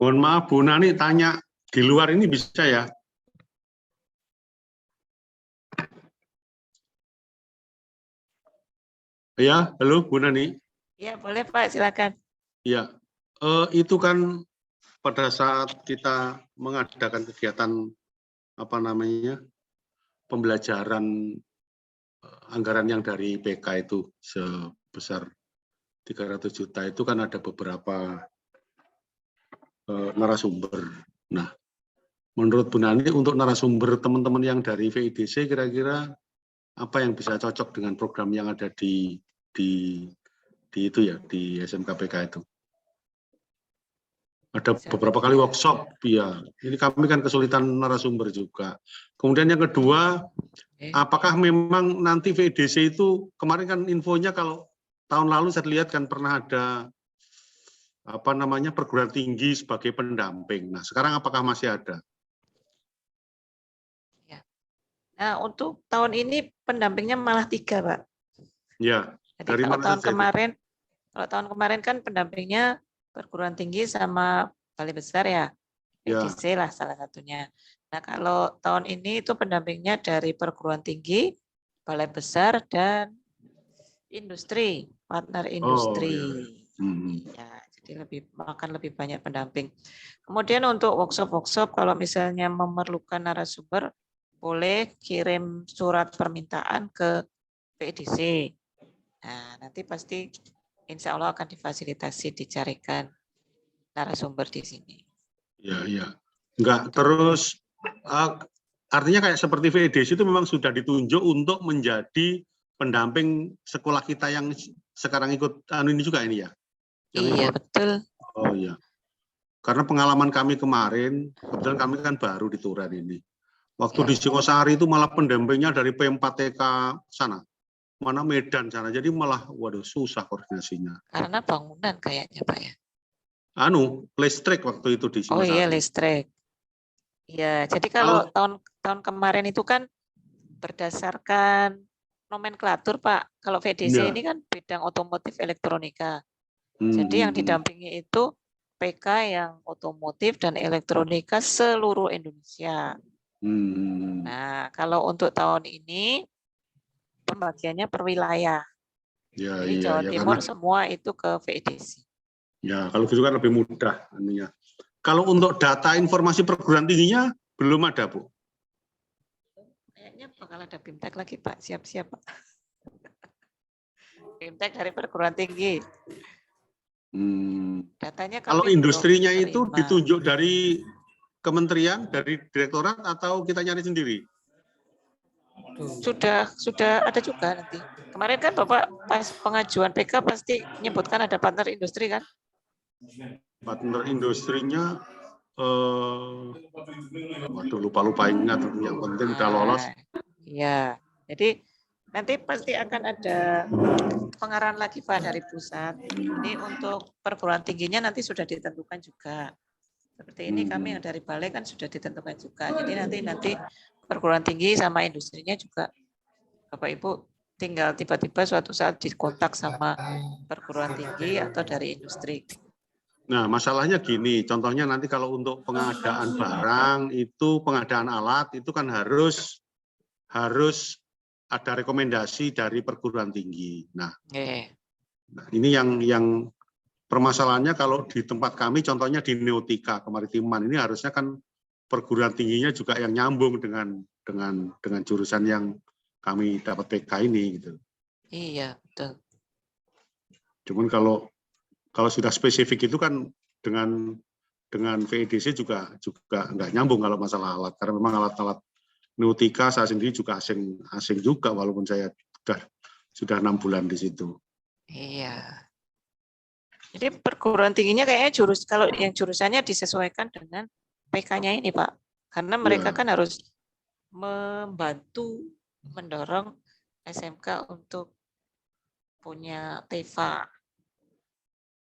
Mohon maaf Bu Nani, tanya di luar ini bisa ya? Ya, halo Bu Nani. Ya, boleh Pak, silakan. Ya, itu kan pada saat kita mengadakan kegiatan apa namanya pembelajaran anggaran yang dari PK itu sebesar 300 juta itu kan ada beberapa narasumber. Nah, menurut Bu Nani untuk narasumber teman-teman yang dari VIDC kira-kira apa yang bisa cocok dengan program yang ada di itu ya di SMKPK itu? Ada beberapa kali workshop, ya. Ini kami kan kesulitan narasumber juga. Kemudian yang kedua, apakah memang nanti VDC itu kemarin kan infonya kalau tahun lalu saya lihat kan pernah ada apa namanya perguruan tinggi sebagai pendamping. Nah sekarang apakah masih ada? Ya. Nah untuk tahun ini pendampingnya malah 3 Pak. Ya. Jadi Dari kalau mana tahun kemarin kan pendampingnya perguruan tinggi sama balai besar ya. VDC lah salah satunya. Nah kalau tahun ini itu pendampingnya dari perguruan tinggi, balai besar dan industri, partner industri. Ya, jadi akan lebih banyak pendamping. Kemudian untuk workshop kalau misalnya memerlukan narasumber, boleh kirim surat permintaan ke PIDC. Nah, nanti pasti insya Allah akan difasilitasi dicarikan narasumber di sini. Ya, ya. Enggak, terus artinya kayak seperti VDC itu memang sudah ditunjuk untuk menjadi pendamping sekolah kita yang sekarang ikut ini juga ini ya? Yang iya, ikut. betul. Oh iya. Karena pengalaman kami kemarin, kebetulan kami kan baru di Turan ini. Waktu di Singosari itu malah pendampingnya dari P4TK sana. Mana Medan sana. Jadi malah waduh susah koordinasinya. Karena bangunan kayaknya Pak ya. Listrik waktu itu di Singosari. Oh iya, listrik. Ya, jadi kalau tahun kemarin itu kan berdasarkan nomenklatur Pak. Kalau VDC ini kan bidang otomotif elektronika. Jadi yang didampingi itu PK yang otomotif dan elektronika seluruh Indonesia. Nah, kalau untuk tahun ini pembagiannya per wilayah. Jadi Jawa Timur karena, semua itu ke VDC. Ya, kalau gitu kan lebih mudah ininya. Kalau untuk data informasi perguruan tingginya belum ada, Bu. Kayaknya bakal ada BIMTEK lagi, Pak. Siap-siap, Pak. BIMTEK dari perguruan tinggi. Datanya kalau industrinya itu ditunjuk dari kementerian, dari direktorat, atau kita nyari sendiri? Sudah ada juga nanti. Kemarin kan Bapak pas pengajuan PK pasti menyebutkan ada partner industri kan? Partner industrinya, waduh lupa ingat, yang penting udah lolos. Iya, jadi nanti pasti akan ada pengarahan lagi Pak dari pusat. Ini untuk perguruan tingginya nanti sudah ditentukan juga. Seperti ini kami yang dari balai kan sudah ditentukan juga. Jadi nanti perguruan tinggi sama industrinya juga Bapak Ibu tinggal tiba-tiba suatu saat dikontak sama perguruan tinggi atau dari industri. Nah, masalahnya gini, contohnya nanti kalau untuk pengadaan barang, itu pengadaan alat, itu kan harus ada rekomendasi dari perguruan tinggi. Nah, ini yang permasalahannya kalau di tempat kami, contohnya di Neotika, kemaritiman, ini harusnya kan perguruan tingginya juga yang nyambung dengan jurusan yang kami dapat PK ini, gitu. Iya, betul. Cuman kalau sudah spesifik itu kan dengan VEDC juga nggak nyambung kalau masalah alat, karena memang alat-alat Neotika saya sendiri juga asing juga walaupun saya sudah 6 bulan di situ. Iya. Jadi perguruan tingginya kayaknya kalau yang jurusannya disesuaikan dengan PK-nya ini Pak, karena mereka kan harus membantu mendorong SMK untuk punya TEVA.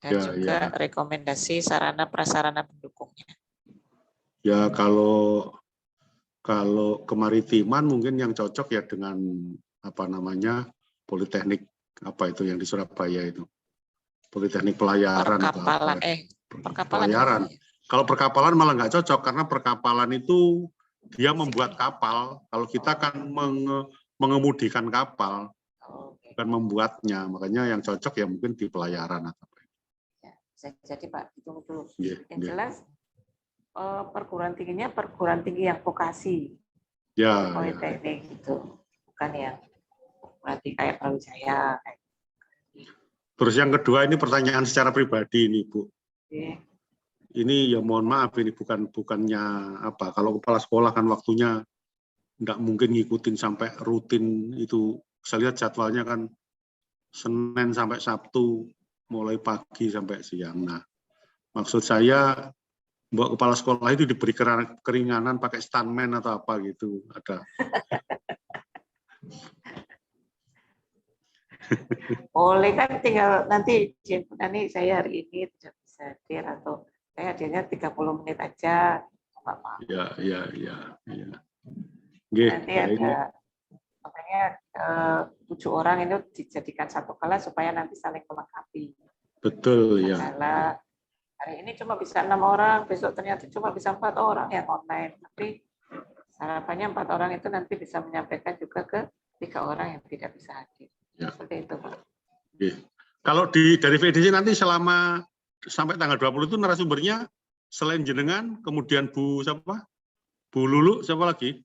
Dan juga rekomendasi sarana prasarana pendukungnya. Ya kalau kemaritiman mungkin yang cocok ya dengan apa namanya Politeknik apa itu yang di Surabaya itu Politeknik Pelayaran perkapalan pelayaran. Kalau perkapalan malah nggak cocok karena perkapalan itu dia membuat kapal. Kalau kita kan mengemudikan kapal, bukan membuatnya. Makanya yang cocok ya mungkin di pelayaran atau apa. Ya, bisa jadi Pak, hitung dulu. Yang Yeah. jelas perguruan tingginya perguruan tinggi yang vokasi, Ya, politeknik gitu, bukan yang berarti kayak Brawijaya. Terus yang kedua ini pertanyaan secara pribadi ini Bu. Oke. Ini ya mohon maaf ini bukannya apa. Kalau kepala sekolah kan waktunya nggak mungkin ngikutin sampai rutin itu. Saya lihat jadwalnya kan Senin sampai Sabtu mulai pagi sampai siang. Nah, maksud saya Mbak kepala sekolah itu diberi keringanan pakai stuntman atau apa gitu. Ada. Boleh kan, tinggal nanti saya hari ini tidak bisa hadir atau saya hadirnya 30 menit aja, nggak apa-apa. Ya. Nanti ada makanya 7 orang itu dijadikan satu kelas supaya nanti saling melengkapi. Betul ya. Kalau hari ini cuma bisa 6 orang, besok ternyata cuma bisa 4 orang yang online. Tapi harapannya 4 orang itu nanti bisa menyampaikan juga ke 3 orang yang tidak bisa hadir. Ya. Seperti itu, Pak. Oke. Kalau dari VDC nanti selama sampai tanggal 20 itu narasumbernya selain jenengan, kemudian Bu siapa? Bu Lulu, siapa lagi?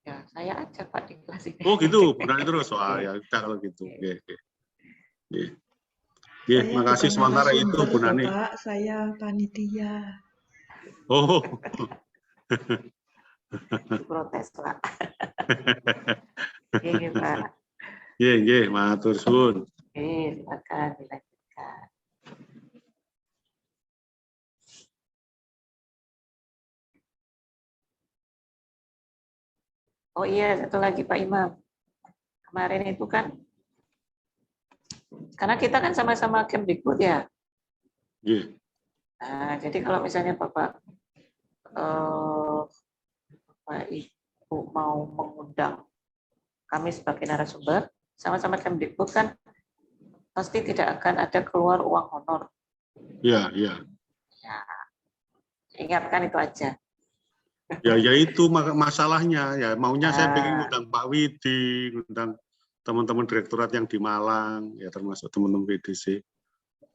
Ya, saya aja Pak di kelas ini. Oh gitu, benar terus. Wah ya udah kalau gitu. Oke. Terima kasih sementara itu Bu Nani. Pak, saya panitia. Oh. Protes Pak. Oke, Pak. Nggih, matur suwun. Oke, silakan dilanjutkan. Oh iya, satu lagi Pak Imam. Kemarin itu kan, karena kita kan sama-sama Kemdikbud ya. Nggih. Nah, jadi kalau misalnya Bapak Ibu mau mengundang kami sebagai narasumber, sama-sama Kemdikbud kan pasti tidak akan ada keluar uang honor. Ya. Ya, ingatkan itu aja. Ya itu masalahnya ya. Maunya saya pengen ngundang Pak Widi, ngundang teman-teman direktorat yang di Malang, ya termasuk teman-teman VDC.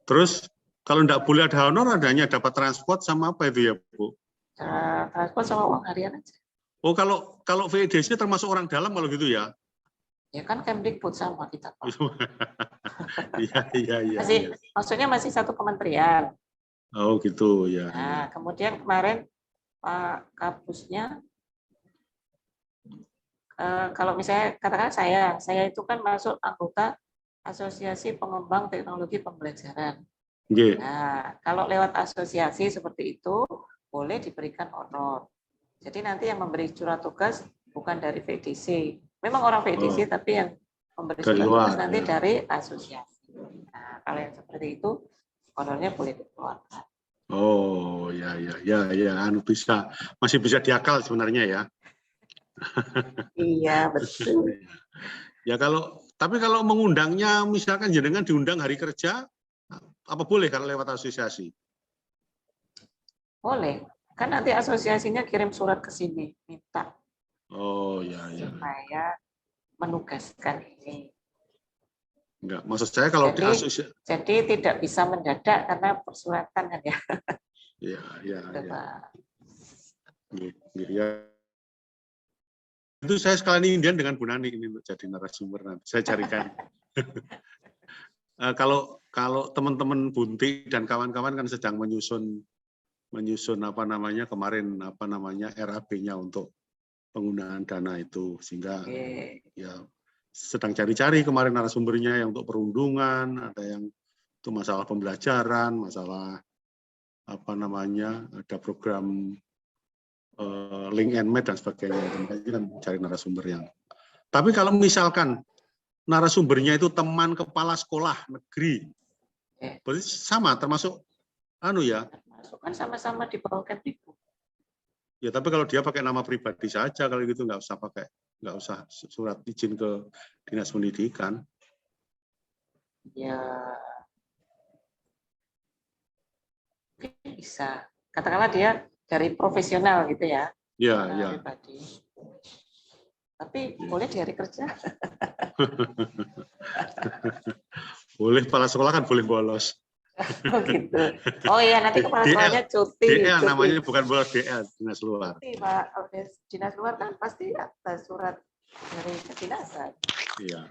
Terus kalau enggak boleh ada honor, adanya dapat transport sama apa itu ya Bu? Transport sama uang harian aja. Oh kalau VDC termasuk orang dalam kalau gitu ya? Ya kan Kemdikbud sama kita Pak. Iya. Maksudnya masih satu kementerian. Oh gitu ya. Nah, kemudian kemarin Pak Kapusnya, kalau misalnya katakan saya itu kan masuk anggota Asosiasi Pengembang Teknologi Pembelajaran. Yeah. Nah, kalau lewat asosiasi seperti itu boleh diberikan honor. Jadi nanti yang memberi surat tugas bukan dari VDC. Memang orang VDC tapi yang memberi surat tugas nanti dari asosiasi. Nah, kalau yang seperti itu honornya boleh dikeluarkan. Oh ya, masih bisa diakal sebenarnya ya. Iya betul. Ya tapi kalau mengundangnya misalkan jenengan diundang hari kerja, apa boleh kalau lewat asosiasi? Boleh, kan nanti asosiasinya kirim surat ke sini minta. Oh ya. Supaya menugaskan ini. Enggak, maksud saya kalau jadi tidak bisa mendadak karena persuratan kan ya. Iya. Itu saya sekalian Indian dengan Bu Nani ini untuk jadi narasumber nanti. Saya carikan. Kalau teman-teman Bunti dan kawan-kawan kan sedang menyusun kemarin RAB-nya untuk penggunaan dana itu, sehingga ya sedang cari-cari kemarin narasumbernya yang untuk perundungan, ada yang itu masalah pembelajaran, masalah ada program link and match dan sebagainya. Makanya kan cari narasumber yang. Tapi kalau misalkan narasumbernya itu teman kepala sekolah negeri, berarti sama termasuk kan sama-sama di bawah Kemdikbud. Ya tapi kalau dia pakai nama pribadi saja kalau gitu nggak usah surat izin ke dinas pendidikan. Ya bisa. katakanlah dia dari profesional gitu ya, Ya, nah, ya. pribadi. Tapi boleh di hari kerja. Boleh, kepala sekolah kan boleh bolos. Oh gitu. Oh iya, nanti kepala sekolahnya cuti. DL namanya, bukan bolos, DL, dinas luar. Cuti, Pak. Kalau dinas luar kan pasti ada surat dari kedinasan. Iya.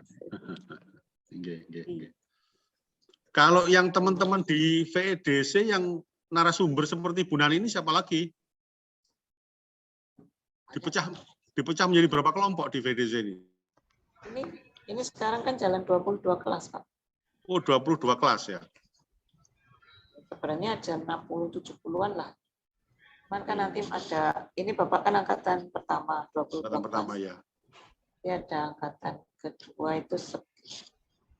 Kalau yang teman-teman di VEDC yang narasumber seperti Bu Nani ini siapa lagi? Dipecah menjadi berapa kelompok di VEDC ini? Ini sekarang kan jalan 22 kelas, Pak. Oh, 22 kelas ya. Sebenarnya ada 60-70-an lah. Cuman kan nanti ada, ini Bapak kan angkatan pertama, 22 Angkatan pertama kelas. ya. Ya ada angkatan kedua itu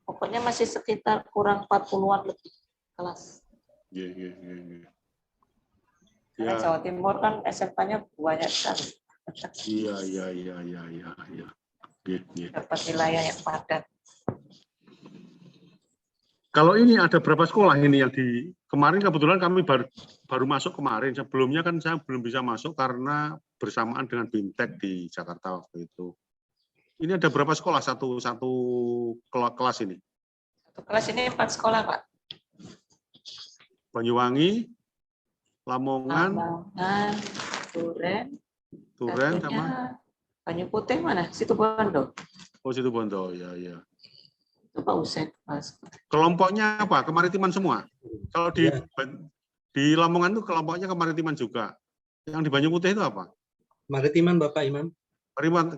pokoknya masih sekitar kurang 40-an lebih kelas. Iya. Karena Jawa Timur kan SMK-nya banyak sekali. Iya. Dapat wilayah yang padat. Kalau ini ada berapa sekolah ini yang di kemarin kebetulan kami baru masuk kemarin. Sebelumnya kan saya belum bisa masuk karena bersamaan dengan BIMTEK di Jakarta waktu itu. Ini ada berapa sekolah satu kelas ini? Satu kelas ini 4 sekolah, Pak. Banyuwangi, Lamongan, Duren, sama Banyu Putih mana? Situbondo. Oh, Situbondo, ya. Itu Pak Usen, Mas. Kelompoknya apa? Kemaritiman semua. Kalau di Lamongan itu kelompoknya kemaritiman juga. Yang di Banyu Putih itu apa? Kemaritiman, Bapak Imam.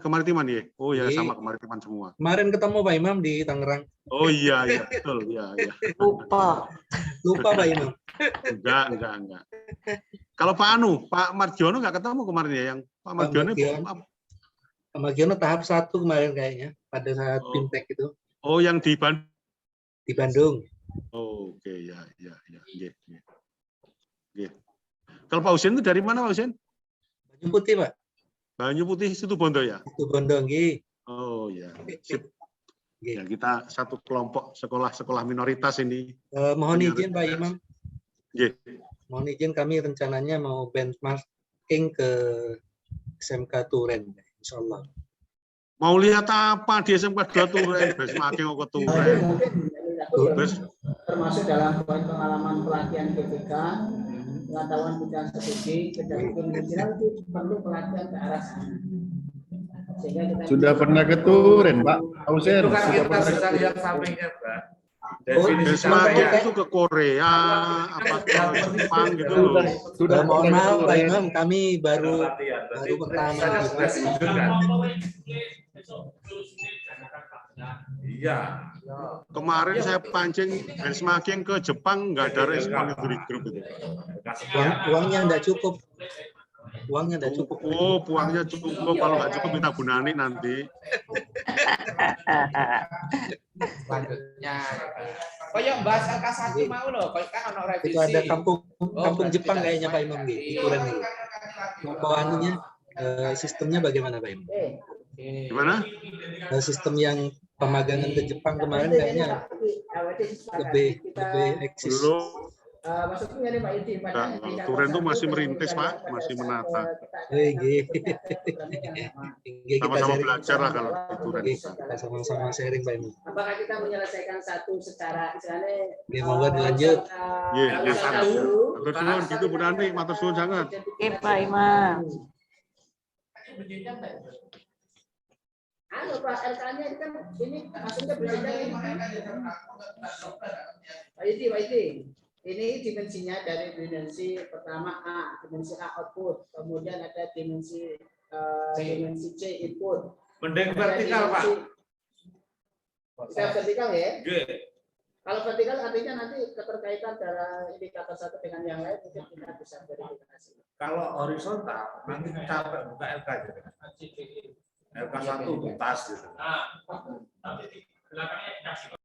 Kemaritiman ya. Oh ya, sama kemaritiman semua. Kemarin ketemu Pak Imam di Tangerang. Oh iya, betul, ya. Lupa Pak Imam. Enggak. Kalau Pak Margiono nggak ketemu kemarin ya? Yang Pak Margiono tahap 1 kemarin kayaknya pada saat BIMTEK itu. Oh, yang di Bandung. Di Bandung. Oh, oke, ya. Kalau Pak Husin itu dari mana, Pak Husin? Banyu Putih, Pak. Banyu Putih Situbondo ya? Situbondo, nggih. Oh ya. Sip. Ya, kita satu kelompok sekolah minoritas ini. Mohon izin Pak Imam. Nggih. Mohon izin, kami rencananya mau benchmarking ke SMK Turen, insya Allah. Mau lihat apa di SMK 2 Turen? Benchmarking ke Turen. Termasuk dalam pengalaman pelatihan PPK, pengetahuan bidang strategi, kedaruratan itu perlu pelatihan ke arah sana. Sudah pernah ke Turen, Pak. Itu kan kita sudah lihat sampingnya, Pak. Benchmarking itu ke Korea, apa ke Jepang gitu loh. Sudah mohon maaf Pak Imam, kami baru pertama. Iya. Kemarin saya pancing benchmarking ke Jepang, nggak ada respon itu di grup itu. Uangnya nggak cukup. Uangnya nggak cukup. Oh, uangnya cukup. Kalau nggak cukup minta Bu Nani nanti. Selanjutnya, kayak bahas LK1 mau loh, kan ono revisi. Itu ada kampung Jepang kayaknya Pak Imam di Turen ini. Anunya sistemnya bagaimana Pak Imam? Gimana? Sistem yang pemagangan ke Jepang kemarin kayaknya lebih eksis. Belum. Maksudnya nih Pak Yudi, Turen itu masih merintis, Pak, masih menata. Sama-sama belajar lah kalau di Turen. Kita sama-sama sharing Pak Imam. Apakah kita menyelesaikan satu secara istilahnya? Monggo dilanjut. Iya, satu. Matur suwun gitu Bu Nani, matur suwun sangat. Oke, Pak Imam. Pak LK-nya ini kan ini maksudnya berbeda ini. Pak Yudi. Ini dimensinya dari dimensi pertama A, dimensi A output, kemudian ada dimensi C input. Mending vertikal, Pak. Bisa vertikal ya? Oke. Kalau vertikal artinya nanti keterkaitan antara indikator satu dengan yang lain mungkin kita bisa verifikasi. Kalau horizontal, nanti capek buka LK aja. LK1 tas gitu. Tapi di belakangnya dikasih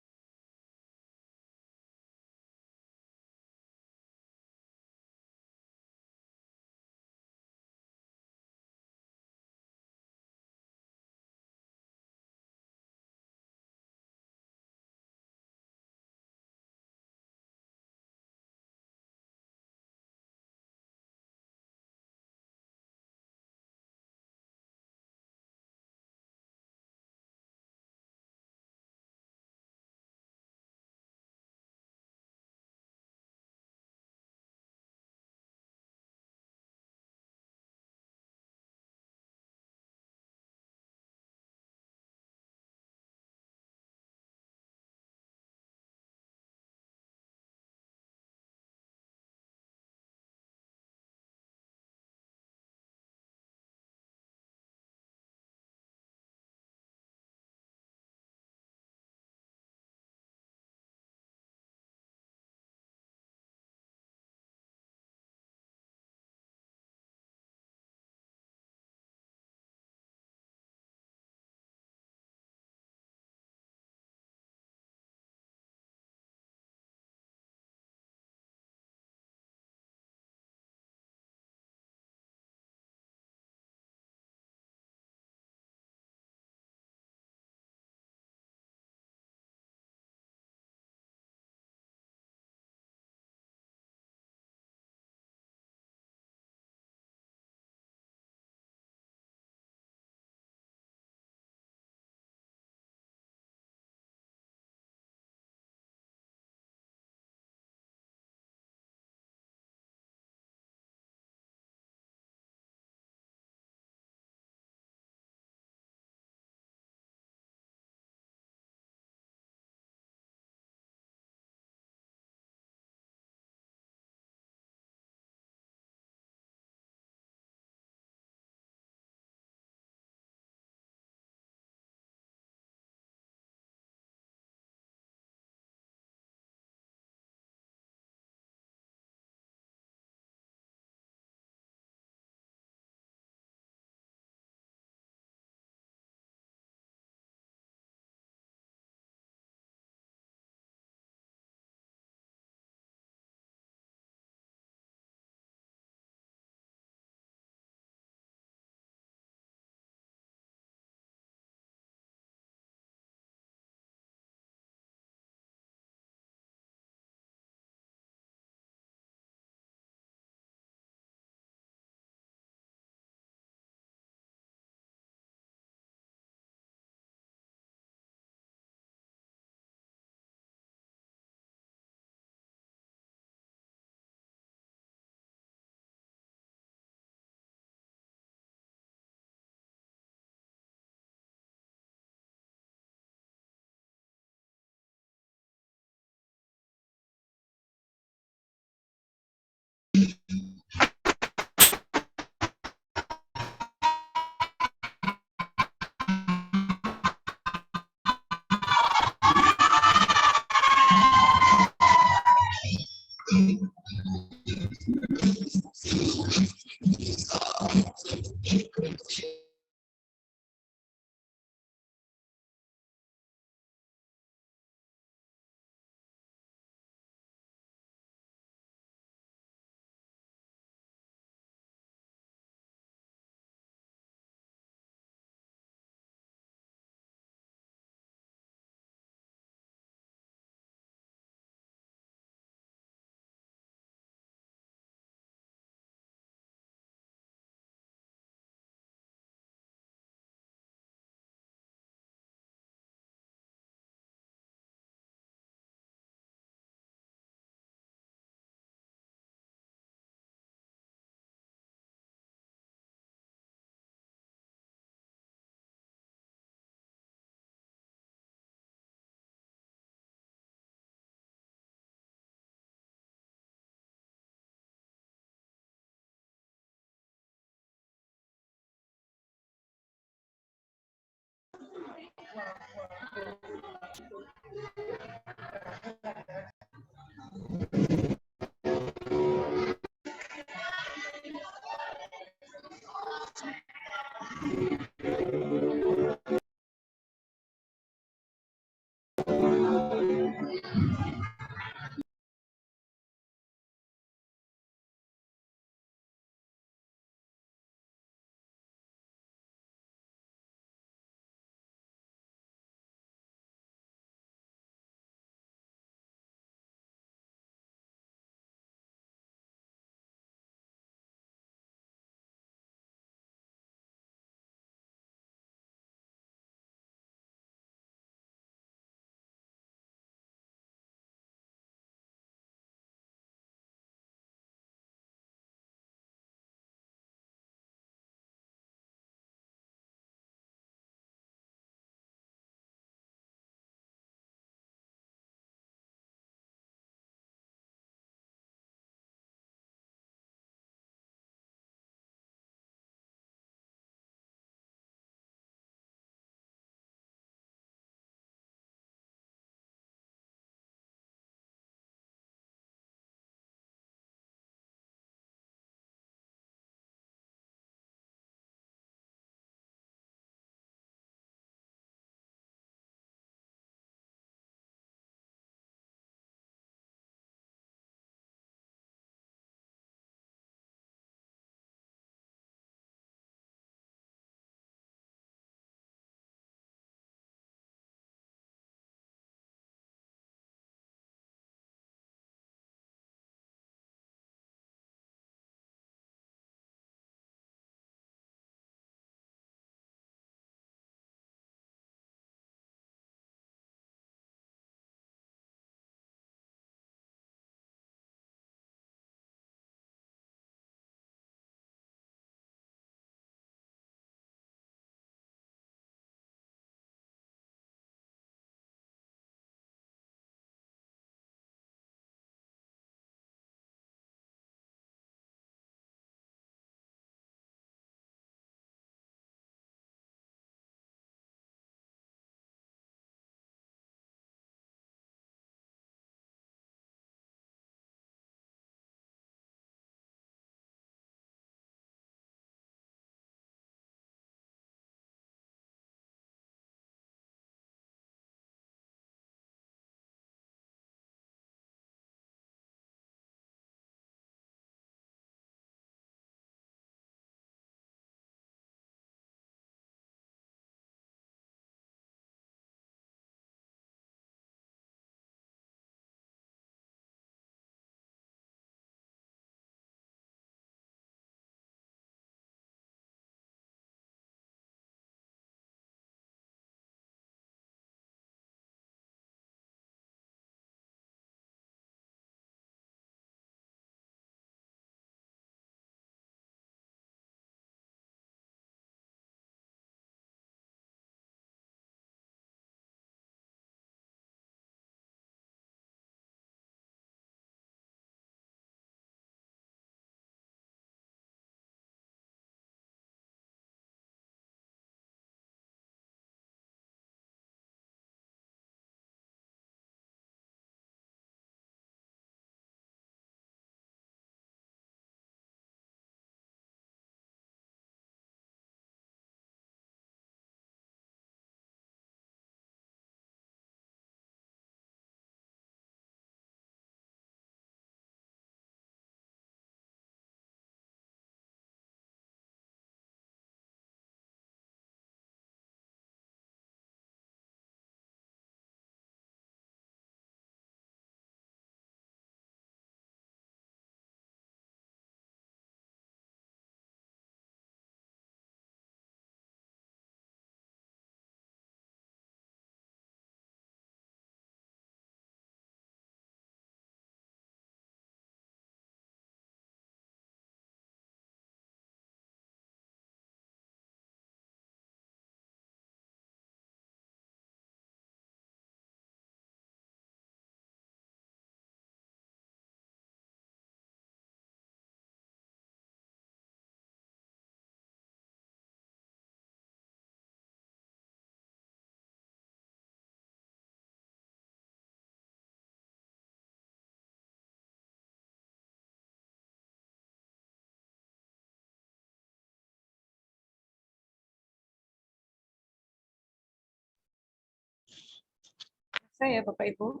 selesai ya Bapak Ibu.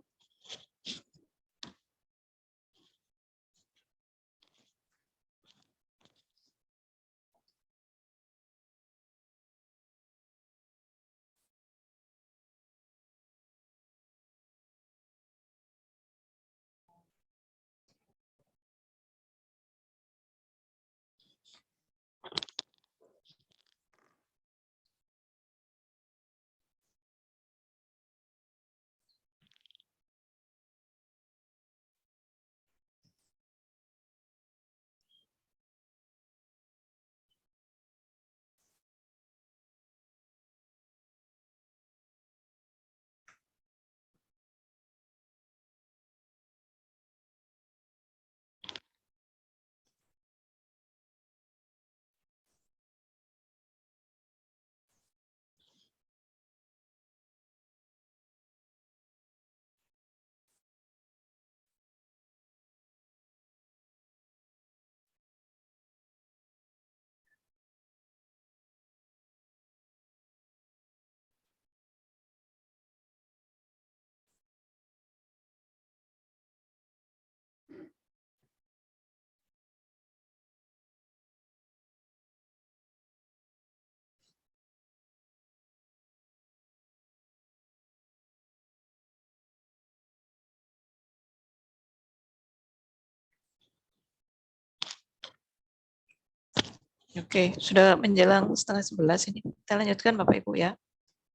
Oke, sudah menjelang 10:30 ini. Kita lanjutkan Bapak Ibu ya.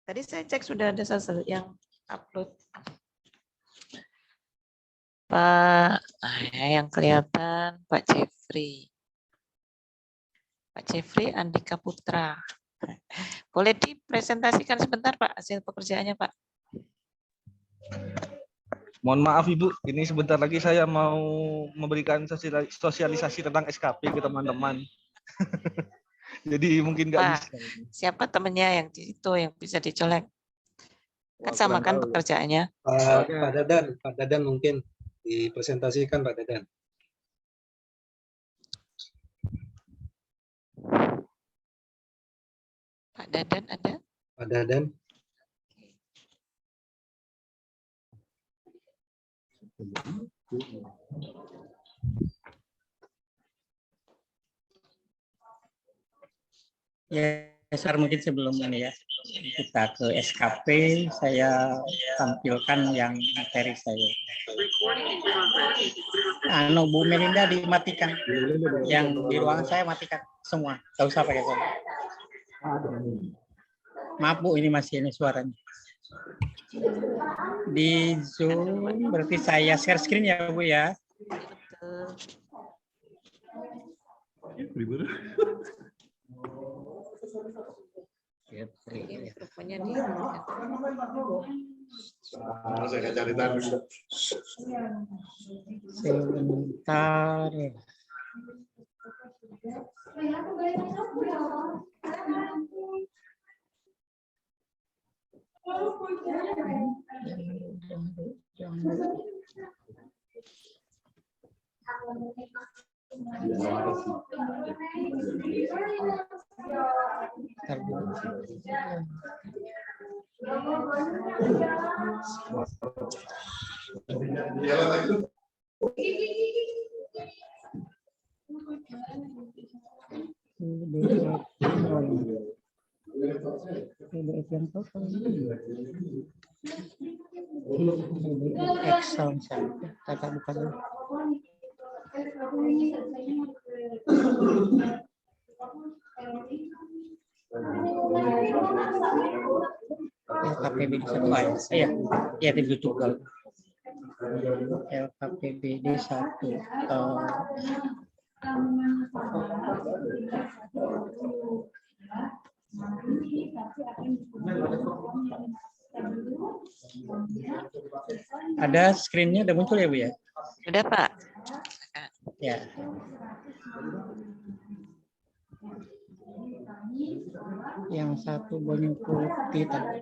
Tadi saya cek sudah ada yang upload. Pak, yang kelihatan Pak Jeffrey. Pak Jeffrey Andika Putra. Boleh dipresentasikan sebentar Pak hasil pekerjaannya Pak. Mohon maaf Ibu, ini sebentar lagi saya mau memberikan sosialisasi tentang SKP ke teman-teman. Jadi mungkin nggak bisa. Siapa temennya yang di situ yang bisa dicolek? Kan sama kan pekerjaannya. Pak Dadan mungkin dipresentasikan Pak Dadan. Pak Dadan ada? Pak Dadan. Ya, Sar, mungkin sebelum ini ya kita ke SKP, saya tampilkan yang materi saya. Bu Melinda dimatikan, yang di ruangan saya matikan semua, nggak usah pakai saya. Maaf Bu, ini masih ini suaranya. Di Zoom berarti saya share screen ya Bu ya. Saya cari tahu. Sebentar. Excel saya buka dulu. LKPBD 1 ya, ya di YouTube kalau LKPBD 1 ada screen-nya udah muncul ya Bu ya? Udah Pak. Ya. Yang satu baju putih tadi.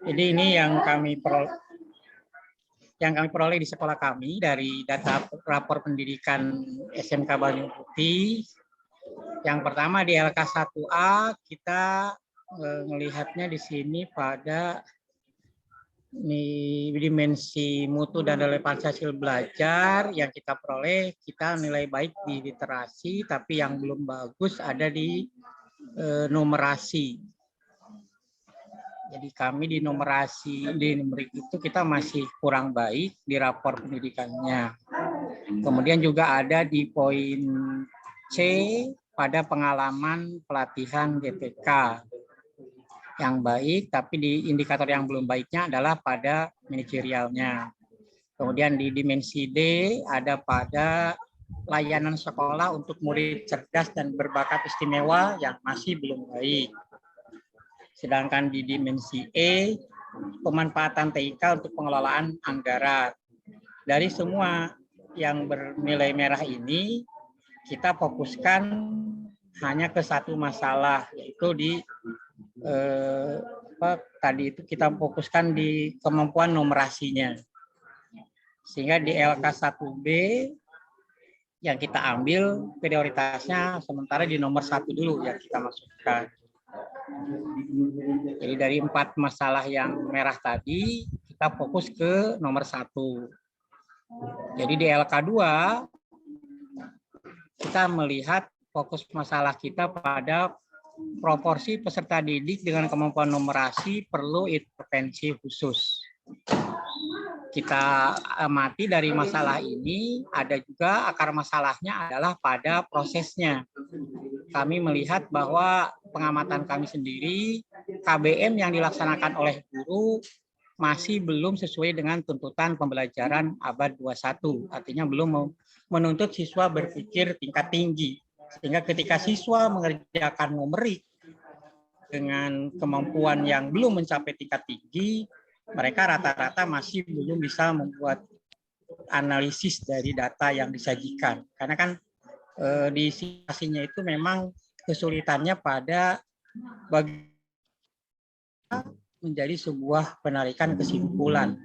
Jadi ini yang kami yang kami peroleh di sekolah kami dari data rapor pendidikan SMK Banyu Putih. Yang pertama di LK1A kita melihatnya di sini pada dimensi mutu dan relevansi hasil belajar yang kita peroleh, kita nilai baik di literasi, tapi yang belum bagus ada di numerasi. Jadi kami di numerasi, di numerik itu kita masih kurang baik di rapor pendidikannya. Kemudian juga ada di poin C pada pengalaman pelatihan GPK yang baik, tapi di indikator yang belum baiknya adalah pada manajerialnya. Kemudian di dimensi D ada pada layanan sekolah untuk murid cerdas dan berbakat istimewa yang masih belum baik. Sedangkan di dimensi E, pemanfaatan TIK untuk pengelolaan anggaran. Dari semua yang bernilai merah ini, kita fokuskan hanya ke satu masalah, yaitu di tadi itu kita fokuskan di kemampuan numerasinya. Sehingga di LK1B yang kita ambil prioritasnya sementara di nomor 1 dulu yang kita masukkan. Jadi dari 4 masalah yang merah tadi, kita fokus ke nomor 1. Jadi di LK2, kita melihat fokus masalah kita pada proporsi peserta didik dengan kemampuan numerasi perlu intervensi khusus. Kita amati dari masalah ini, ada juga akar masalahnya adalah pada prosesnya. Kami melihat bahwa pengamatan kami sendiri, KBM yang dilaksanakan oleh guru masih belum sesuai dengan tuntutan pembelajaran abad 21. Artinya belum menuntut siswa berpikir tingkat tinggi. Sehingga ketika siswa mengerjakan numerik dengan kemampuan yang belum mencapai tingkat tinggi, mereka rata-rata masih belum bisa membuat analisis dari data yang disajikan. Karena kan di situasinya itu memang kesulitannya pada menjadi sebuah penarikan kesimpulan.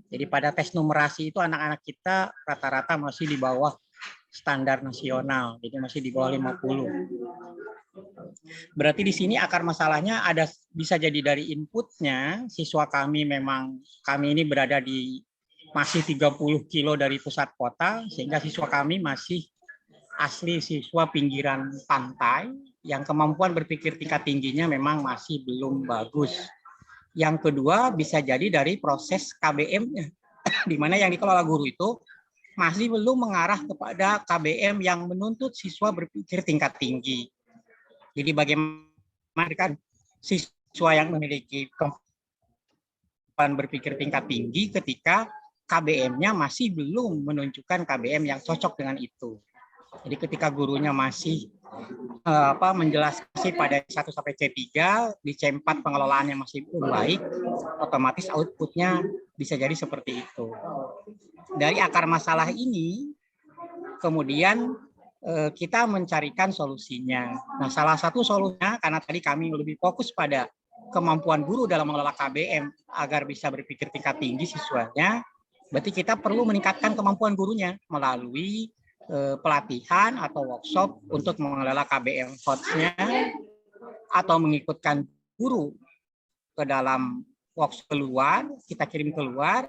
Jadi pada tes numerasi itu anak-anak kita rata-rata masih di bawah standar nasional, jadi masih di bawah 50. Berarti di sini akar masalahnya ada bisa jadi dari inputnya, siswa kami ini berada di masih 30 kilo dari pusat kota, sehingga siswa kami masih asli siswa pinggiran pantai, yang kemampuan berpikir tingkat tingginya memang masih belum bagus. Yang kedua bisa jadi dari proses KBM-nya, di mana yang dikelola guru itu masih belum mengarah kepada KBM yang menuntut siswa berpikir tingkat tinggi. Jadi bagaimana kan siswa yang memiliki kemampuan berpikir tingkat tinggi ketika KBM-nya masih belum menunjukkan KBM yang cocok dengan itu. Jadi ketika gurunya masih menjelaskan pada 1 sampai C3, di C4 pengelolaannya masih belum baik, otomatis outputnya bisa jadi seperti itu. Dari akar masalah ini, kemudian kita mencarikan solusinya. Nah, salah satu solusinya, karena tadi kami lebih fokus pada kemampuan guru dalam mengelola KBM agar bisa berpikir tingkat tinggi siswanya, berarti kita perlu meningkatkan kemampuan gurunya melalui pelatihan atau workshop untuk mengelola KBM HOTS-nya, atau mengikutkan guru ke dalam workshop keluar, kita kirim keluar,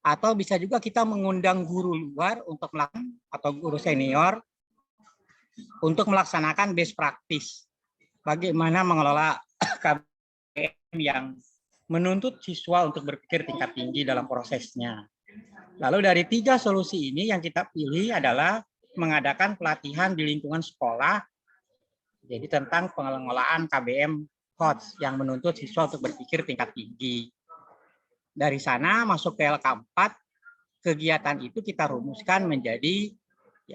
atau bisa juga kita mengundang guru luar untuk melakukan, atau guru senior untuk melaksanakan best practice bagaimana mengelola KBM yang menuntut siswa untuk berpikir tingkat tinggi dalam prosesnya. Lalu dari 3 solusi ini yang kita pilih adalah mengadakan pelatihan di lingkungan sekolah, jadi tentang pengelolaan KBM HOTS yang menuntut siswa untuk berpikir tingkat tinggi. Dari sana masuk ke LK4, kegiatan itu kita rumuskan menjadi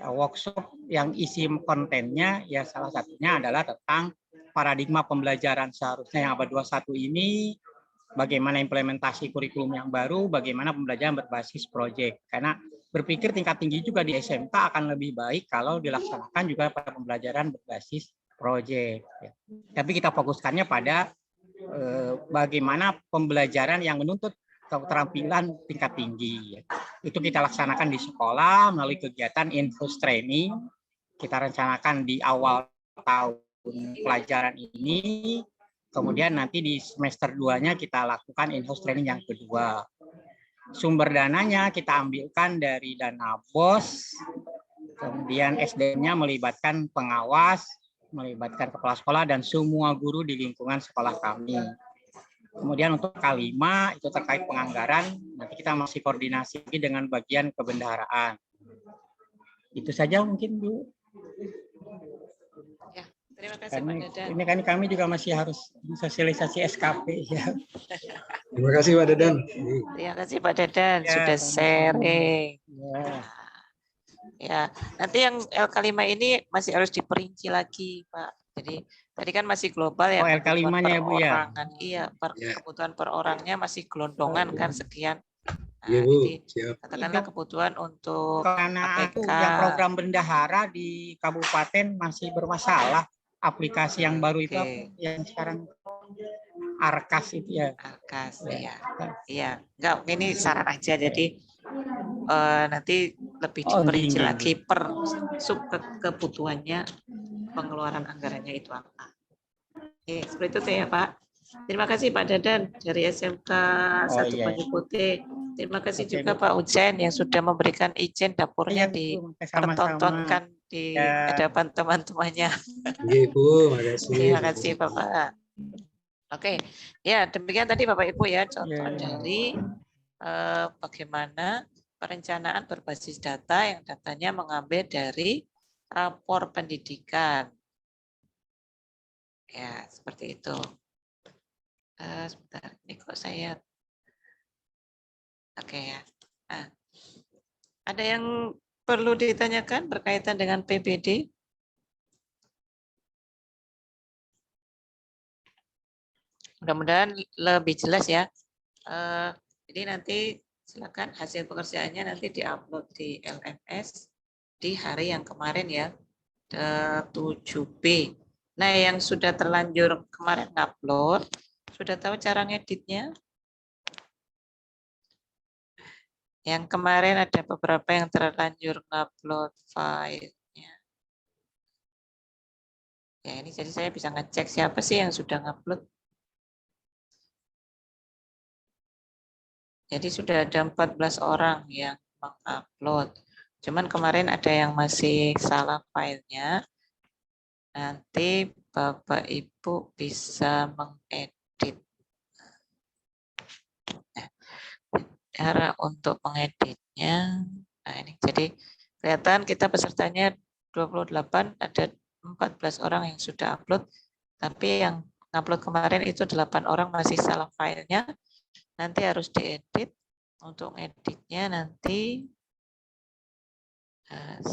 workshop yang isi kontennya ya salah satunya adalah tentang paradigma pembelajaran seharusnya yang abad 21 ini, bagaimana implementasi kurikulum yang baru, bagaimana pembelajaran berbasis proyek. Karena berpikir tingkat tinggi juga di SMK akan lebih baik kalau dilaksanakan juga pada pembelajaran berbasis proyek. Tapi kita fokuskannya pada bagaimana pembelajaran yang menuntut keterampilan tingkat tinggi. Itu kita laksanakan di sekolah melalui kegiatan in-house training. Kita rencanakan di awal tahun pelajaran ini, kemudian nanti di semester 2-nya kita lakukan in-house training yang kedua. Sumber dananya kita ambilkan dari dana BOS, kemudian SDM-nya melibatkan pengawas, melibatkan kepala sekolah dan semua guru di lingkungan sekolah kami. Kemudian untuk K5 itu terkait penganggaran, nanti kita masih koordinasi dengan bagian kebendaharaan. Itu saja mungkin, Bu. Ya, terima kasih Pak Dadan. Ini kan kami juga masih harus sosialisasi SKP ya. Terima kasih Pak Dadan. Terima kasih Pak Dadan Ya, sudah sharing. Ya. Ya, nanti yang LK5 ini masih harus diperinci lagi, Pak. Jadi tadi kan masih global ya. Oh, LK5-nya ya, Bu ya. Iya, Ya. kebutuhan per orangnya masih gelondongan kan sekian. Nah, Iya, Bu. jadi Siap. katakanlah kebutuhan untuk Karena APK. itu yang program bendahara di kabupaten masih bermasalah. Aplikasi yang baru itu apa? Yang sekarang Arkas itu ya. Arkas, iya. Iya, enggak, ini saran aja. Jadi nanti lebih diperinci lagi per sub kebutuhannya, pengeluaran anggarannya itu apa. Oke, seperti itu ya Pak. Terima kasih Pak Dadan dari SMK 1 Banyu Putih. Terima kasih juga Pak Ujen yang sudah memberikan izin dapurnya dipertontonkan di hadapan teman-temannya. Iya, Bu, makasih. Terima kasih Bapak. Oke, ya demikian tadi Bapak Ibu ya contoh dari bagaimana perencanaan berbasis data yang datanya mengambil dari rapor pendidikan. Ya, seperti itu. Sebentar, ini kok saya... Oke ya. Nah, ada yang perlu ditanyakan berkaitan dengan PBD? Mudah-mudahan lebih jelas ya. Jadi nanti silakan hasil pekerjaannya nanti diupload di LMS di hari yang kemarin ya, 7B. Nah, yang sudah terlanjur kemarin upload, sudah tahu cara ngeditnya? Yang kemarin ada beberapa yang terlanjur ngupload filenya. Ya, ini jadi saya bisa ngecek siapa sih yang sudah ngupload. Jadi sudah ada 14 orang yang mengupload. Cuman kemarin ada yang masih salah filenya. Nanti Bapak Ibu bisa mengedit. Cara untuk mengeditnya, nah ini jadi kelihatan kita pesertanya 28, ada 14 orang yang sudah upload, tapi yang upload kemarin itu 8 orang masih salah filenya, nanti harus diedit. Untuk editnya nanti nah,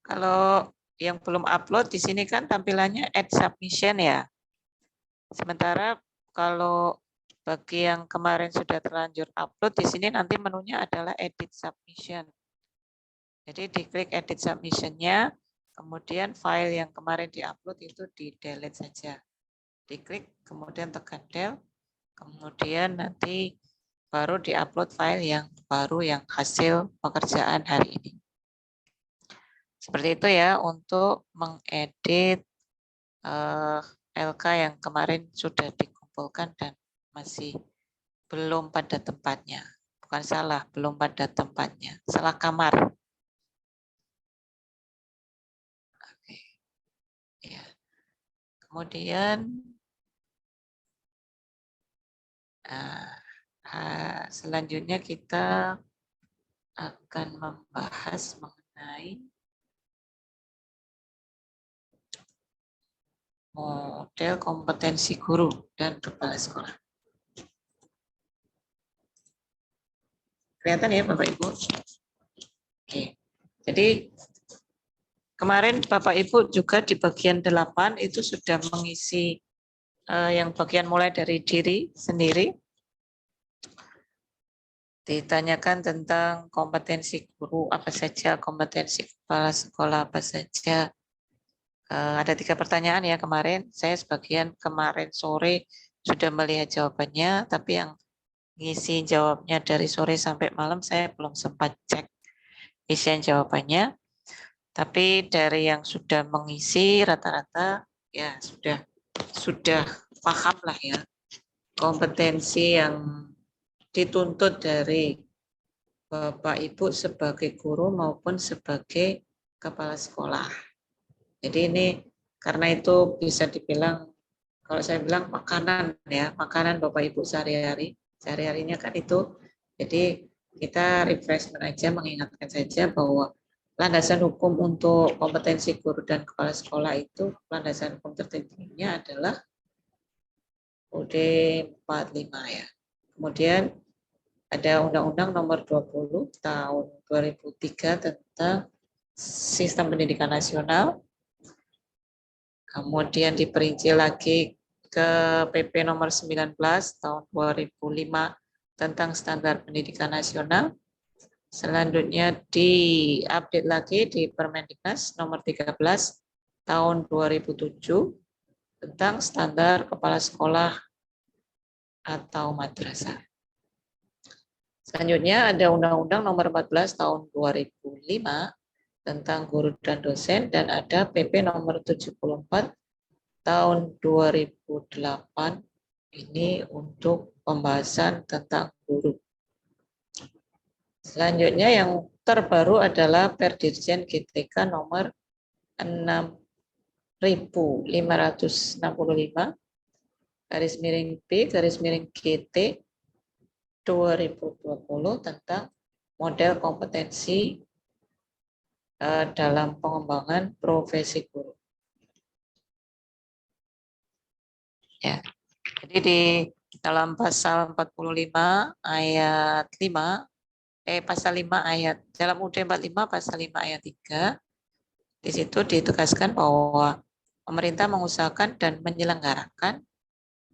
kalau yang belum upload di sini kan tampilannya add submission ya. Sementara kalau bagi yang kemarin sudah terlanjur upload, di sini nanti menunya adalah edit submission. Jadi diklik edit submission-nya, kemudian file yang kemarin diupload itu di-delete saja. Diklik, kemudian tekan del, kemudian nanti baru diupload file yang baru yang hasil pekerjaan hari ini. Seperti itu ya untuk mengedit LK yang kemarin sudah dikumpulkan dan masih belum pada tempatnya. Bukan salah, belum pada tempatnya. Salah kamar. Oke. Ya. Kemudian selanjutnya kita akan membahas mengenai model kompetensi guru dan kepala sekolah. Kelihatan ya Bapak Ibu? Oke. Jadi kemarin Bapak Ibu juga di bagian 8 itu sudah mengisi yang bagian mulai dari diri sendiri. Ditanyakan tentang kompetensi guru apa saja, kompetensi kepala sekolah apa saja. Ada 3 pertanyaan ya kemarin. Saya sebagian kemarin sore sudah melihat jawabannya, tapi yang ngisi jawabnya dari sore sampai malam saya belum sempat cek isian jawabannya. Tapi dari yang sudah mengisi rata-rata ya sudah paham lah ya kompetensi yang dituntut dari Bapak Ibu sebagai guru maupun sebagai kepala sekolah. Jadi ini karena itu bisa dibilang, kalau saya bilang makanan ya, makanan Bapak Ibu sehari-hari, sehari-harinya kan itu. Jadi kita refreshment aja, mengingatkan saja bahwa landasan hukum untuk kompetensi guru dan kepala sekolah itu, landasan hukum tertingginya adalah UUD 45 ya. Kemudian ada Undang-Undang Nomor 20 Tahun 2003 tentang Sistem Pendidikan Nasional. Kemudian diperinci lagi ke PP Nomor 19 Tahun 2005 tentang Standar Pendidikan Nasional. Selanjutnya diupdate lagi di Permendiknas Nomor 13 Tahun 2007 tentang Standar Kepala Sekolah atau Madrasah. Selanjutnya ada Undang-Undang Nomor 14 Tahun 2005 tentang guru dan dosen, dan ada PP Nomor 74 Tahun 2008 ini untuk pembahasan tentang guru. Selanjutnya yang terbaru adalah Perdirjen GTK Nomor 6565 /B/GT 2020 tentang model kompetensi dalam pengembangan profesi guru. Ya. Jadi di dalam pasal 45 ayat 5 pasal 5 ayat dalam UUD 45 pasal 5 ayat 3 di situ ditegaskan bahwa pemerintah mengusahakan dan menyelenggarakan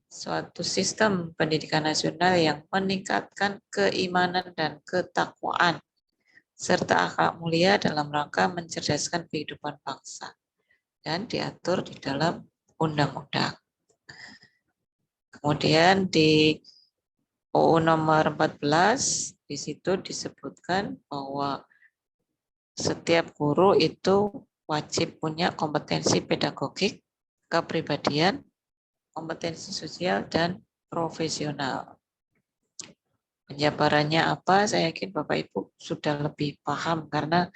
suatu sistem pendidikan nasional yang meningkatkan keimanan dan ketakwaan serta akhlak mulia dalam rangka mencerdaskan kehidupan bangsa dan diatur di dalam undang-undang. Kemudian di UU nomor 14 di situ disebutkan bahwa setiap guru itu wajib punya kompetensi pedagogik, kepribadian, kompetensi sosial, dan profesional. Penjabarannya apa? Saya yakin Bapak Ibu sudah lebih paham karena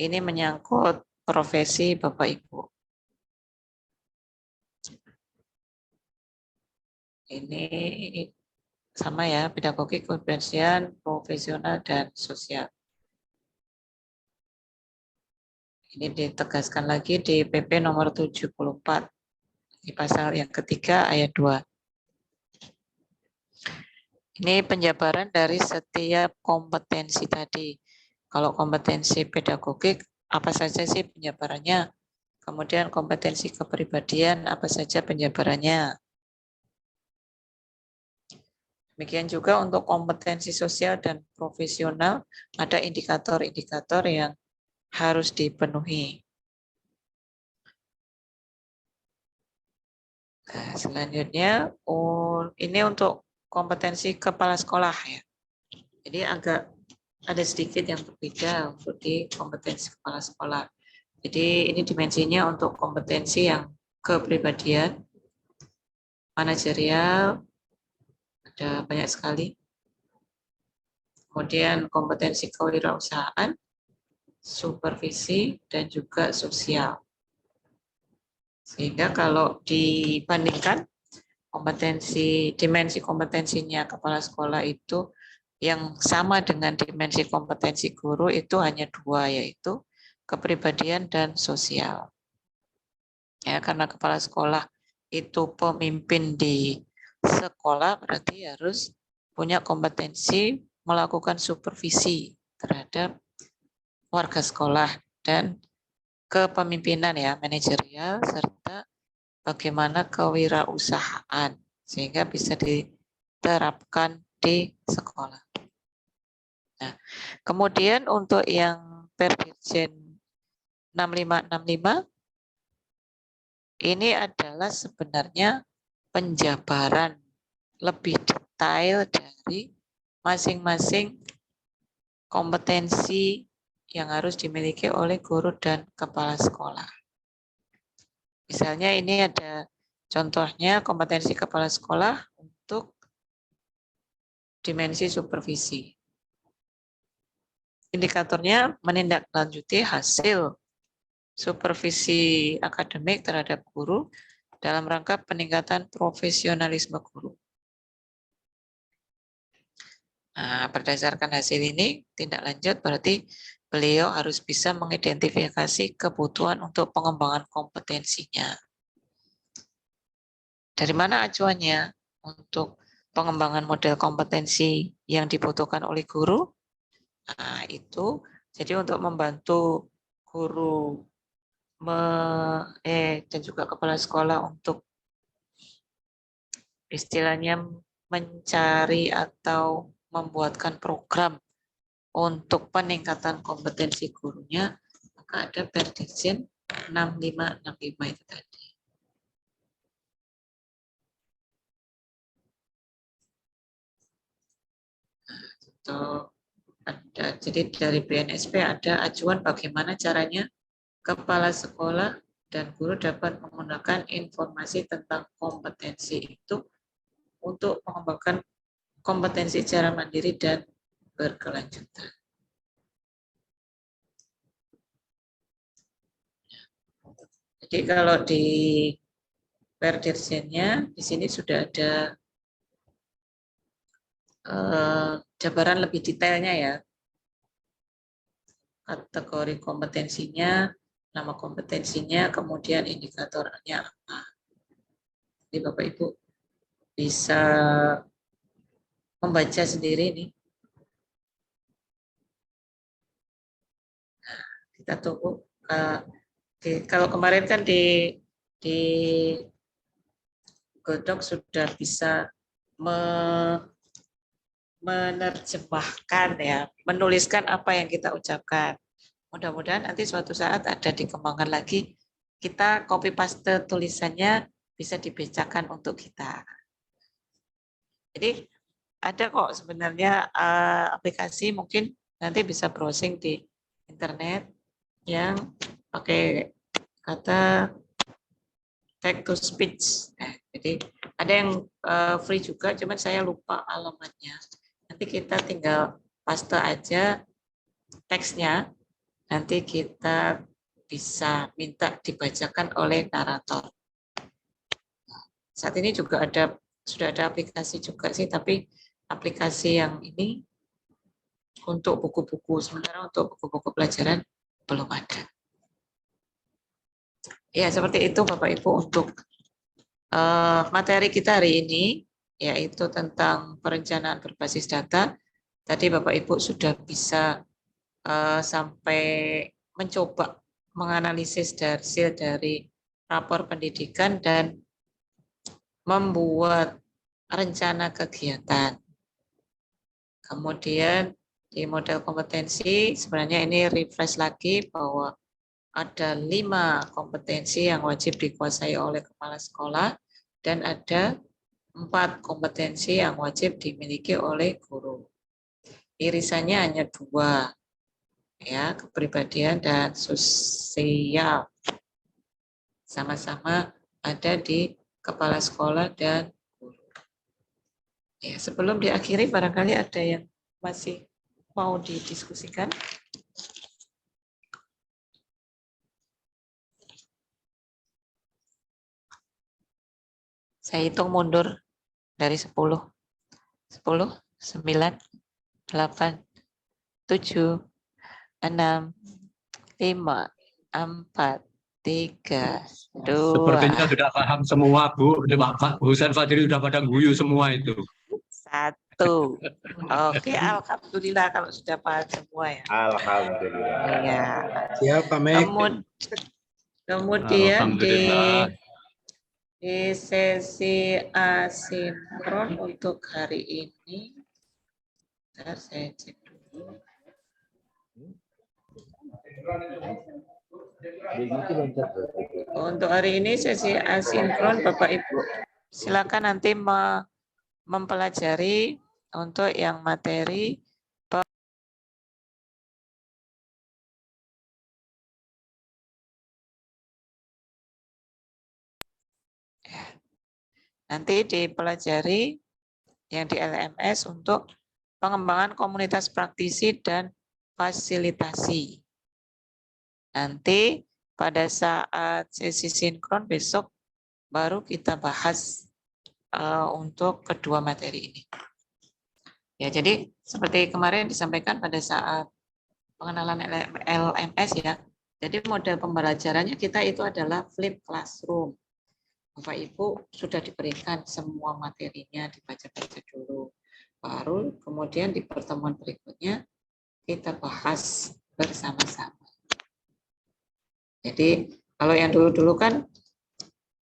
ini menyangkut profesi Bapak Ibu. Ini sama ya, pedagogik, kepribadian, profesional, dan sosial. Ini ditegaskan lagi di PP nomor 74 di pasal yang ketiga ayat 2. Ini penjabaran dari setiap kompetensi tadi. Kalau kompetensi pedagogik, apa saja sih penjabarannya? Kemudian kompetensi kepribadian, apa saja penjabarannya? Demikian juga untuk kompetensi sosial dan profesional, ada indikator-indikator yang harus dipenuhi. Nah, selanjutnya, ini untuk kompetensi kepala sekolah ya. Jadi agak ada sedikit yang berbeda untuk di kompetensi kepala sekolah. Jadi ini dimensinya untuk kompetensi yang kepribadian, manajerial, ada banyak sekali. Kemudian kompetensi kewirausahaan, supervisi, dan juga sosial. Sehingga kalau dibandingkan dimensi kompetensinya kepala sekolah itu yang sama dengan dimensi kompetensi guru itu hanya 2, yaitu kepribadian dan sosial. Ya, karena kepala sekolah itu pemimpin di sekolah, berarti harus punya kompetensi melakukan supervisi terhadap warga sekolah dan kepemimpinan ya, manajerial, serta bagaimana kewirausahaan sehingga bisa diterapkan di sekolah. Nah, kemudian untuk yang Perdirjen 6565 ini adalah sebenarnya penjabaran lebih detail dari masing-masing kompetensi yang harus dimiliki oleh guru dan kepala sekolah. Misalnya ini ada contohnya kompetensi kepala sekolah untuk dimensi supervisi. Indikatornya menindaklanjuti hasil supervisi akademik terhadap guru dalam rangka peningkatan profesionalisme guru. Nah, berdasarkan hasil ini, tindak lanjut berarti beliau harus bisa mengidentifikasi kebutuhan untuk pengembangan kompetensinya. Dari mana acuannya untuk pengembangan model kompetensi yang dibutuhkan oleh guru? Nah, itu jadi untuk membantu guru dan juga kepala sekolah untuk istilahnya mencari atau membuatkan program untuk peningkatan kompetensi gurunya, maka ada Perdirjen 6565 itu tadi. Nah, itu ada, jadi dari BNSP ada acuan bagaimana caranya kepala sekolah dan guru dapat menggunakan informasi tentang kompetensi itu untuk mengembangkan kompetensi secara mandiri dan berkelanjutan. Jadi kalau di Perdirjennya di sini sudah ada jabaran lebih detailnya ya. Kategori kompetensinya, nama kompetensinya, kemudian indikatornya apa. Jadi Bapak Ibu bisa membaca sendiri nih. Nah, kita tunggu. Kalau kemarin kan di Google Docs sudah bisa menerjemahkan ya, menuliskan apa yang kita ucapkan. Mudah-mudahan nanti suatu saat ada dikembangkan lagi, kita copy paste tulisannya bisa dibacakan untuk kita. Jadi ada kok sebenarnya aplikasi, mungkin nanti bisa browsing di internet yang pakai kata text to speech. Nah, jadi ada yang free juga, cuman saya lupa alamatnya. Nanti kita tinggal paste aja teksnya, nanti kita bisa minta dibacakan oleh narator. Saat ini juga sudah ada aplikasi juga sih, tapi aplikasi yang ini untuk buku-buku, sementara untuk buku-buku pelajaran belum ada. Ya, seperti itu Bapak Ibu untuk materi kita hari ini, yaitu tentang perencanaan berbasis data. Tadi Bapak Ibu sudah bisa sampai mencoba menganalisis hasil dari rapor pendidikan dan membuat rencana kegiatan. Kemudian di model kompetensi, sebenarnya ini refresh lagi bahwa ada 5 kompetensi yang wajib dikuasai oleh kepala sekolah dan ada 4 kompetensi yang wajib dimiliki oleh guru. Irisannya hanya 2, ya, kepribadian dan sosial. Sama-sama ada di kepala sekolah dan guru. Ya, sebelum diakhiri barangkali ada yang masih mau didiskusikan. Saya hitung mundur dari 10. 10, 9, 8, 7, 6, 5, 4, 3, 2. Sepertinya sudah paham semua, Bu. Pak Husain Fadli sudah pada guyu semua itu. 1. Oke, alhamdulillah kalau sudah paham semua ya. Alhamdulillah. Iya. Siap, Pak Mek. Kemudian di sesi asinkron untuk hari ini, bentar, saya cek dulu. Untuk hari ini sesi asinkron Bapak Ibu silakan nanti mempelajari untuk yang materi. Nanti dipelajari yang di LMS untuk pengembangan komunitas praktisi dan fasilitasi. Nanti pada saat sesi sinkron besok baru kita bahas untuk kedua materi ini. Ya, jadi seperti kemarin disampaikan pada saat pengenalan LMS ya. Jadi model pembelajarannya kita itu adalah flip classroom. Bapak Ibu sudah diberikan semua materinya, dibaca-baca dulu. Baru kemudian di pertemuan berikutnya kita bahas bersama-sama. Jadi kalau yang dulu-dulu kan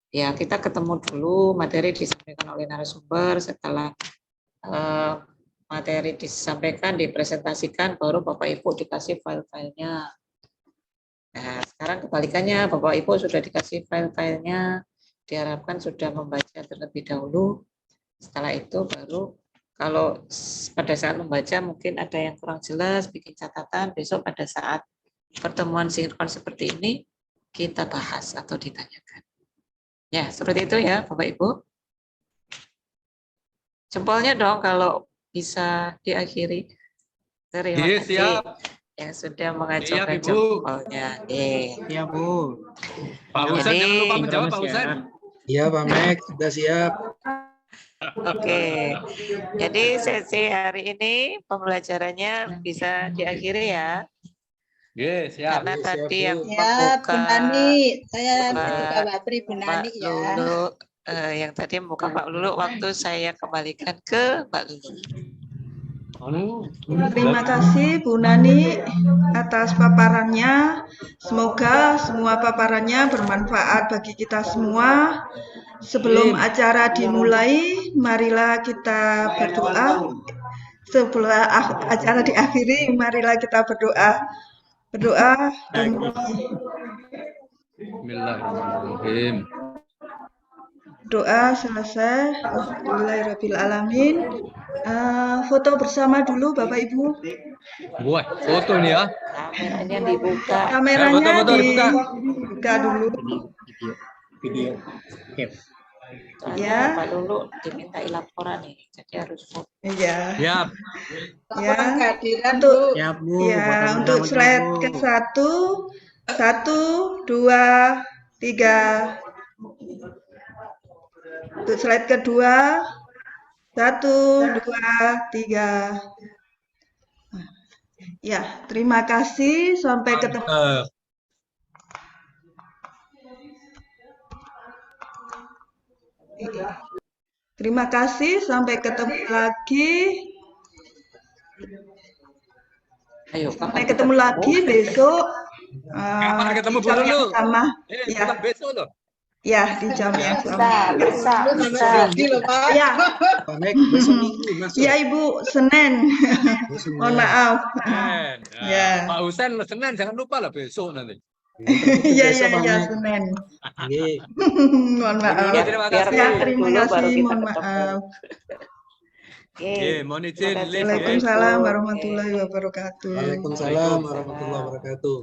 ya kita ketemu dulu, materi disampaikan oleh narasumber, setelah materi disampaikan, dipresentasikan, baru Bapak Ibu dikasih file-filenya. Nah, sekarang kebalikannya, Bapak Ibu sudah dikasih file-filenya, diharapkan sudah membaca terlebih dahulu. Setelah itu baru kalau pada saat membaca mungkin ada yang kurang jelas, bikin catatan, besok pada saat pertemuan sinkron seperti ini, kita bahas atau ditanyakan. Ya, seperti itu ya Bapak Ibu. Jempolnya dong kalau bisa diakhiri. Terima kasih yang sudah mengajukan jempolnya. Iya, Bu. Pak Husen jangan lupa menjawab, Pak Husen. Iya, Pak Mek, sudah siap. Oke, jadi sesi hari ini pembelajarannya bisa diakhiri ya. Yes, siap. Karena tadi yang Ya, Bu Nani, saya Mbak Batri Bu Nani ya. Lulu, yang tadi membuka Pak Lulu, waktu saya kembalikan ke Mbak Lulu. Terima kasih Bu Nani atas paparannya. Semoga semua paparannya bermanfaat bagi kita semua. Sebelum acara dimulai, marilah kita berdoa. Sebelum acara diakhiri, marilah kita berdoa. Berdoa demi Bismillahirrahmanirrahim. doa selesai. Alhamdulillahirrabbilalamin. Foto bersama dulu Bapak Ibu. Wah, foto nih ya. Kameranya dibuka. Kameranya foto dibuka. dibuka dulu. Video. Ya. Pak Lulu dimintai laporan nih, jadi harus foto. Iya. Siap. Ya. Untuk Siap, Bu. Ya, untuk slide ke-1, 1, 2, 3. Untuk slide kedua, 1, 2, 3. Ya, terima kasih. Sampai ketemu. Terima kasih. Sampai ketemu lagi. Sampai ketemu lagi besok. Kapan ketemu Bu Jam yang Lulu? sama. Ya. Besok loh. Ya, di jam yang sama. Bisa. Ya. Pak Mek, besok Minggu masuk. Ya, Ibu, Senin. Mohon maaf. Ya. Pak Husen Senin jangan lupa lah besok nanti. Iya, Senin. Mohon maaf. Ya, terima kasih. Ya, terima kasih. Mohon maaf. Mohon izin. Waalaikumsalam warahmatullahi wabarakatuh. Waalaikumsalam warahmatullahi wabarakatuh.